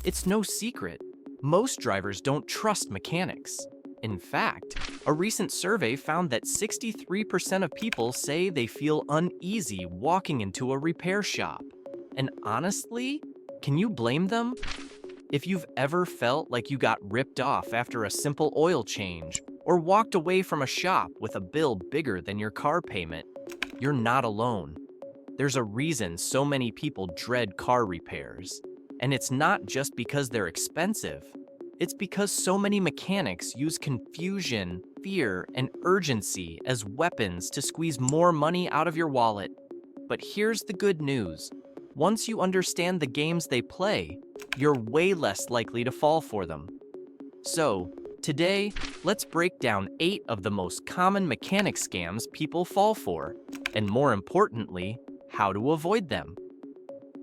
It's no secret. Most drivers don't trust mechanics. In fact, a recent survey found that 63% of people say they feel uneasy walking into a repair shop. And honestly, can you blame them? If you've ever felt like you got ripped off after a simple oil change, or walked away from a shop with a bill bigger than your car payment, you're not alone. There's a reason so many people dread car repairs. And it's not just because they're expensive. It's because so many mechanics use confusion, fear, and urgency as weapons to squeeze more money out of your wallet. But here's the good news. Once you understand the games they play, you're way less likely to fall for them. So, today, let's break down 8 of the most common mechanic scams people fall for, and more importantly, how to avoid them.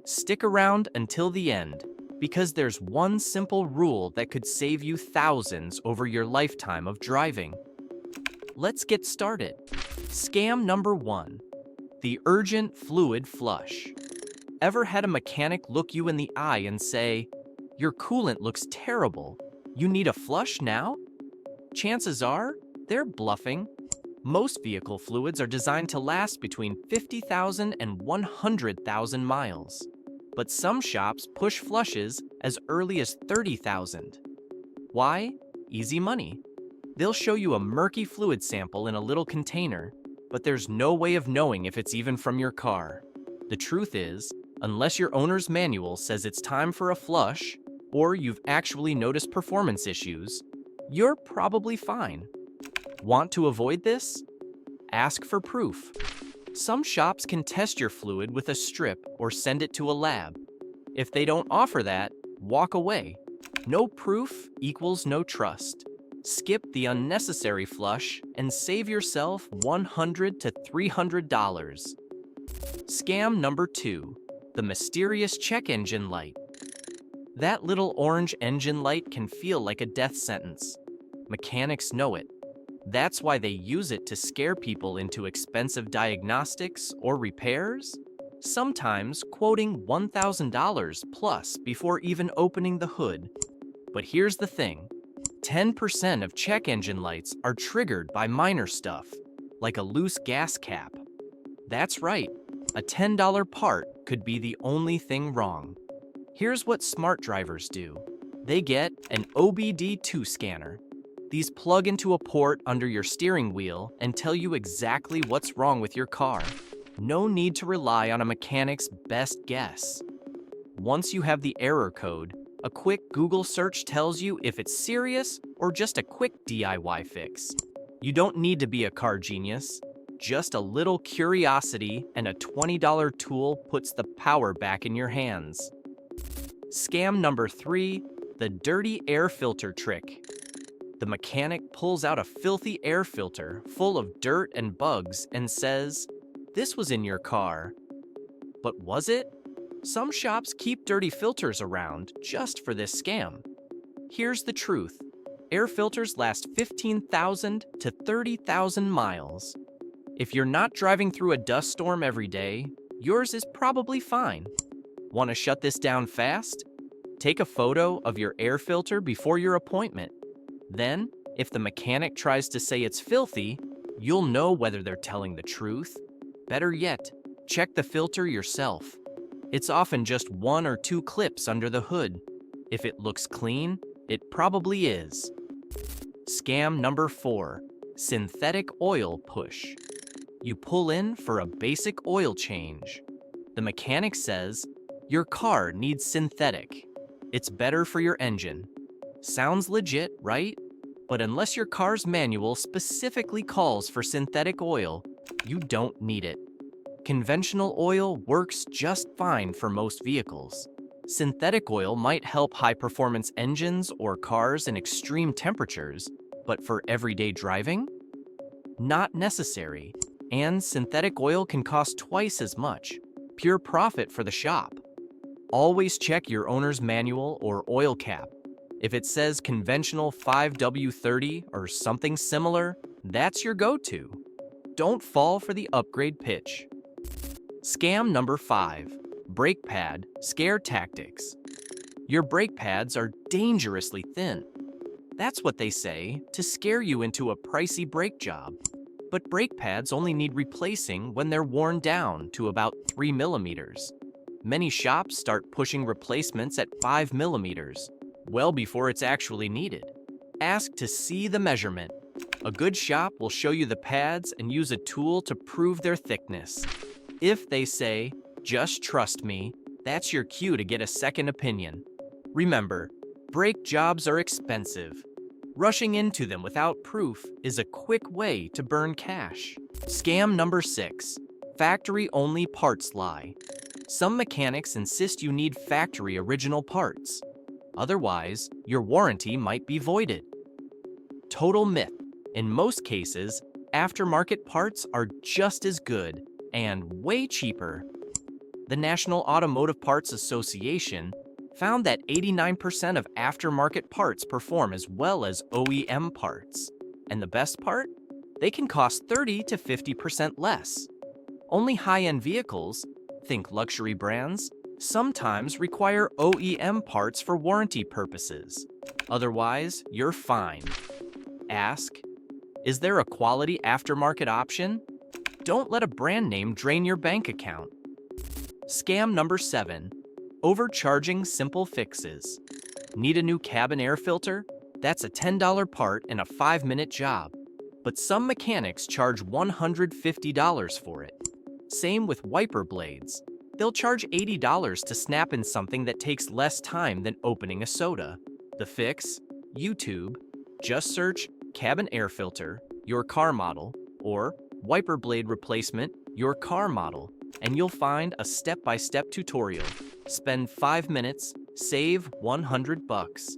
Stick around until the end, because there's one simple rule that could save you thousands over your lifetime of driving. Let's get started. Scam number 1. The urgent fluid flush. Ever had a mechanic look you in the eye and say, "Your coolant looks terrible. You need a flush now?" Chances are, they're bluffing. Most vehicle fluids are designed to last between 50,000 and 100,000 miles. But some shops push flushes as early as 30,000. Why? Easy money. They'll show you a murky fluid sample in a little container, but there's no way of knowing if it's even from your car. The truth is, unless your owner's manual says it's time for a flush, or you've actually noticed performance issues, you're probably fine. Want to avoid this? Ask for proof. Some shops can test your fluid with a strip or send it to a lab. If they don't offer that, walk away. No proof equals no trust. Skip the unnecessary flush and save yourself $100 to $300. Scam number 2. The mysterious check engine light. That little orange engine light can feel like a death sentence. Mechanics know it. That's why they use it to scare people into expensive diagnostics or repairs, sometimes quoting $1,000 plus before even opening the hood. But here's the thing. 10% of check engine lights are triggered by minor stuff, like a loose gas cap. That's right, a $10 part could be the only thing wrong. Here's what smart drivers do. They get an OBD2 scanner. These plug into a port under your steering wheel and tell you exactly what's wrong with your car. No need to rely on a mechanic's best guess. Once you have the error code, a quick Google search tells you if it's serious or just a quick DIY fix. You don't need to be a car genius. Just a little curiosity and a $20 tool puts the power back in your hands. Scam number 3, the dirty air filter trick. The mechanic pulls out a filthy air filter full of dirt and bugs and says, "This was in your car." But was it? Some shops keep dirty filters around just for this scam. Here's the truth. Air filters last 15,000 to 30,000 miles. If you're not driving through a dust storm every day, yours is probably fine. Want to shut this down fast? Take a photo of your air filter before your appointment. Then, if the mechanic tries to say it's filthy, you'll know whether they're telling the truth. Better yet, check the filter yourself. It's often just 1 or 2 clips under the hood. If it looks clean, it probably is. Scam number 4, synthetic oil push. You pull in for a basic oil change. The mechanic says, "Your car needs synthetic. It's better for your engine." Sounds legit, right? But unless your car's manual specifically calls for synthetic oil, you don't need it. Conventional oil works just fine for most vehicles. Synthetic oil might help high-performance engines or cars in extreme temperatures, but for everyday driving? Not necessary. And synthetic oil can cost twice as much. Pure profit for the shop. Always check your owner's manual or oil cap. If it says conventional 5W30 or something similar, that's your go-to. Don't fall for the upgrade pitch. Scam number 5, brake pad scare tactics. Your brake pads are dangerously thin. That's what they say to scare you into a pricey brake job. But brake pads only need replacing when they're worn down to about 3 millimeters. Many shops start pushing replacements at 5 millimeters, well before it's actually needed. Ask to see the measurement. A good shop will show you the pads and use a tool to prove their thickness. If they say, "Just trust me," that's your cue to get a second opinion. Remember, brake jobs are expensive. Rushing into them without proof is a quick way to burn cash. Scam number 6. Factory-only parts lie. Some mechanics insist you need factory original parts. Otherwise, your warranty might be voided. Total myth. In most cases, aftermarket parts are just as good and way cheaper. The National Automotive Parts Association found that 89% of aftermarket parts perform as well as OEM parts. And the best part? They can cost 30 to 50% less. Only high-end vehicles, think luxury brands, sometimes require OEM parts for warranty purposes. Otherwise, you're fine. Ask, is there a quality aftermarket option? Don't let a brand name drain your bank account. Scam number 7. Overcharging simple fixes. Need a new cabin air filter? That's a $10 part and a 5-minute job. But some mechanics charge $150 for it. Same with wiper blades. They'll charge $80 to snap in something that takes less time than opening a soda. The fix? YouTube. Just search cabin air filter, your car model, or wiper blade replacement, your car model, and you'll find a step-by-step tutorial. Spend 5 minutes, save $100.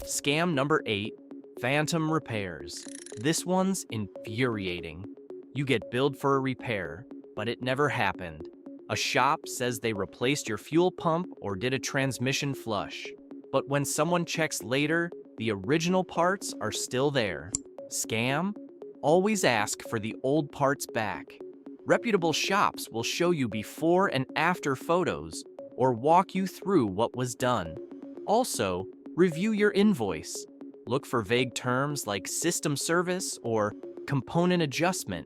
Scam number 8. Phantom repairs. This one's infuriating. You get billed for a repair, but it never happened. A shop says they replaced your fuel pump or did a transmission flush. But when someone checks later, the original parts are still there. Scam? Always ask for the old parts back. Reputable shops will show you before and after photos or walk you through what was done. Also, review your invoice. Look for vague terms like system service or component adjustment.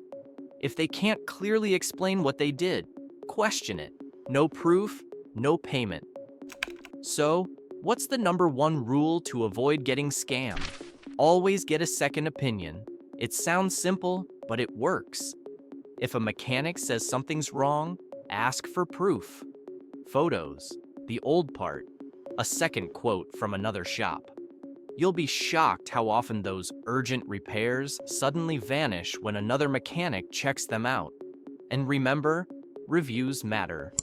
If they can't clearly explain what they did, question it. No proof, no payment. So, what's the number 1 rule to avoid getting scammed? Always get a second opinion. It sounds simple, but it works. If a mechanic says something's wrong, ask for proof. Photos, the old part, a second quote from another shop. You'll be shocked how often those urgent repairs suddenly vanish when another mechanic checks them out. And remember, reviews matter.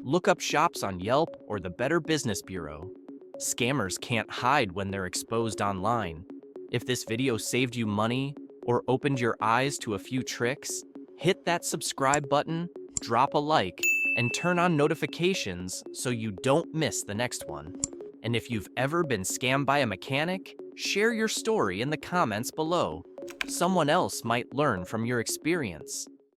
Look up shops on Yelp or the Better Business Bureau. Scammers can't hide when they're exposed online. If this video saved you money or opened your eyes to a few tricks, hit that subscribe button, drop a like, and turn on notifications so you don't miss the next one. And if you've ever been scammed by a mechanic, share your story in the comments below. Someone else might learn from your experience.